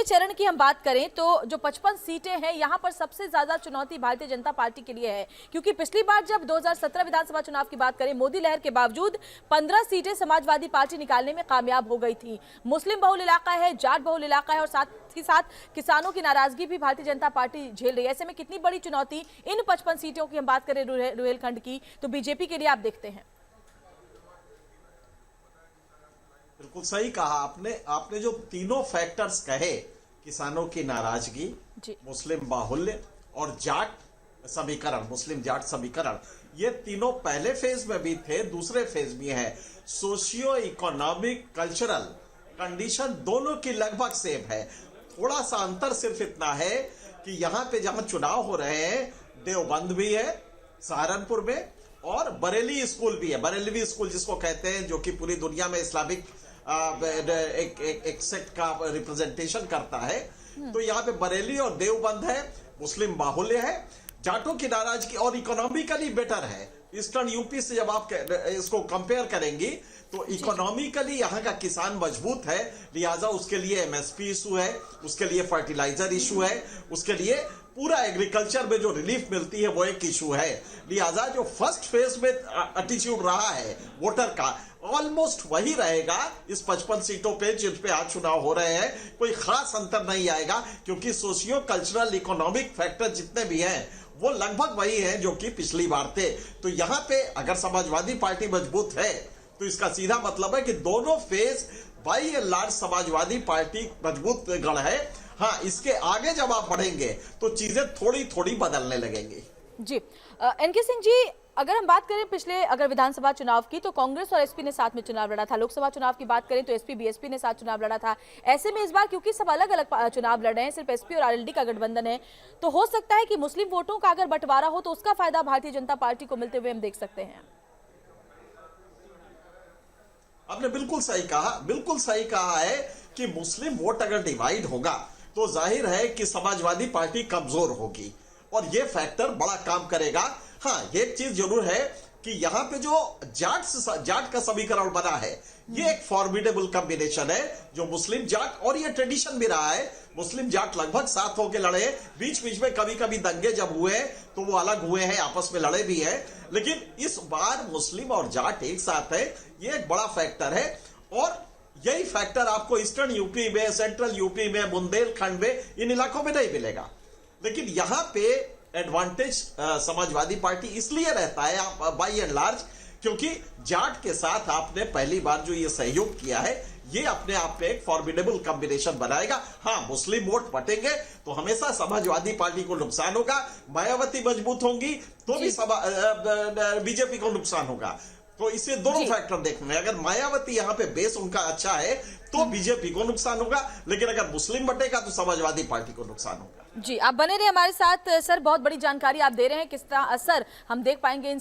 चरण की हम बात करें तो जो 55 सीटें हैं यहां पर सबसे ज्यादा चुनौती भारतीय जनता पार्टी के लिए है, क्योंकि पिछली बार जब 2017 विधानसभा चुनाव की बात करें, मोदी लहर के बावजूद 15 सीटें समाजवादी पार्टी निकालने में कामयाब हो गई थी। मुस्लिम बहुल इलाका है, जाट बहुल इलाका है और साथ ही साथ किसानों की नाराजगी भी भारतीय जनता पार्टी झेल रही है। ऐसे में कितनी बड़ी चुनौती इन 55 सीटों की हम बात करें रुहेलखंड की, तो बीजेपी के लिए आप देखते हैं? बिल्कुल सही कहा आपने जो तीनों फैक्टर्स कहे, किसानों की नाराजगी, मुस्लिम बाहुल्य और जाट समीकरण, मुस्लिम जाट समीकरण, ये तीनों पहले फेज में भी थे, दूसरे फेज में है। सोशियो इकोनॉमिक कल्चरल कंडीशन दोनों की लगभग सेम है। थोड़ा सा अंतर सिर्फ इतना है कि यहाँ पे जहां चुनाव हो रहे हैं, देवबंद भी है सहारनपुर में और बरेली स्कूल भी है। बरेलवी स्कूल जिसको कहते हैं, जो कि पूरी दुनिया में इस्लामिक एक सेक्ट का रिप्रेजेंटेशन करता है। तो यहाँ पे बरेली और देवबंद है, मुस्लिम बाहुल्य है, जाटों की नाराजगी और इकोनॉमिकली बेटर है। ईस्टर्न यूपी से जब आप इसको कंपेयर करेंगी तो इकोनॉमिकली यहाँ का किसान मजबूत है, लिहाजा उसके लिए एमएसपी इशू है, उसके लिए फर्टिलाइजर इशू है, उसके लिए पूरा एग्रीकल्चर में जो रिलीफ मिलती है वो एक इशू है। लिहाजा जो फर्स्ट फेज में एटीट्यूड रहा है वोटर का, ऑलमोस्ट वही रहेगा इस 55 सीटों पे जिन पे आज चुनाव हो रहे हैं। कोई खास अंतर नहीं आएगा, क्योंकि सोशियो कल्चरल इकोनॉमिक फैक्टर जितने भी हैं वो लगभग वही हैं जो कि पिछली बार थे। तो यहाँ पे अगर समाजवादी पार्टी मजबूत है तो इसका सीधा मतलब है कि दोनों phase by and large Samajwadi party मजबूत गढ़ है। हाँ, इसके आगे जब आप बढ़ेंगे तो चीजें थोड़ी थोड़ी बदलने लगेंगी। जी एनके सिंह जी, अगर हम बात करें पिछले विधानसभा चुनाव की, तो कांग्रेस और एसपी ने साथ में चुनाव लड़ा था। लोकसभा चुनाव की बात करें तो एसपी बीएसपी ने साथ चुनाव लड़ा था। ऐसे में इस बार क्योंकि सब अलग अलग चुनाव लड़ रहे हैं, सिर्फ एसपी और आरएलडी का गठबंधन है, तो हो सकता है कि मुस्लिम वोटों का अगर बंटवारा हो तो उसका फायदा भारतीय जनता पार्टी को मिलते हुए हम देख सकते हैं। आपने बिल्कुल सही कहा है कि मुस्लिम वोट अगर डिवाइड होगा तो जाहिर है कि समाजवादी पार्टी कमजोर होगी और ये फैक्टर बड़ा काम करेगा। हाँ, एक चीज जरूर है कि यहाँ पे जो जाट का समीकरण बना है, ये एक फॉर्मिडेबल कॉम्बिनेशन है। जो मुस्लिम जाट, और ये ट्रेडिशन भी रहा है, मुस्लिम जाट लगभग साथ होकर लड़े। बीच बीच में कभी कभी दंगे जब हुए तो वो अलग हुए हैं, आपस में लड़े भी हैं, लेकिन इस बार मुस्लिम और जाट एक साथ है, ये एक बड़ा फैक्टर है। और यही फैक्टर आपको ईस्टर्न यूपी में, सेंट्रल यूपी में, बुंदेलखंड में, इन इलाकों में नहीं मिलेगा। लेकिन यहाँ पे एडवांटेज समाजवादी पार्टी इसलिए रहता है बाई एंड लार्ज, क्योंकि जाट के साथ आपने पहली बार जो ये सहयोग किया है, ये अपने आप में एक फॉर्मिडेबल कॉम्बिनेशन बनाएगा। हाँ, मुस्लिम वोट बटेंगे तो हमेशा समाजवादी पार्टी को नुकसान होगा, मायावती मजबूत होंगी तो भी बीजेपी को नुकसान होगा। तो इसे दोनों फैक्टर देखने हैं। अगर मायावती यहाँ पे बेस उनका अच्छा है तो बीजेपी को नुकसान होगा, लेकिन अगर मुस्लिम बटेगा तो समाजवादी पार्टी को नुकसान होगा। जी, आप बने रहे हमारे साथ सर, बहुत बड़ी जानकारी आप दे रहे हैं। किस तरह असर हम देख पाएंगे इन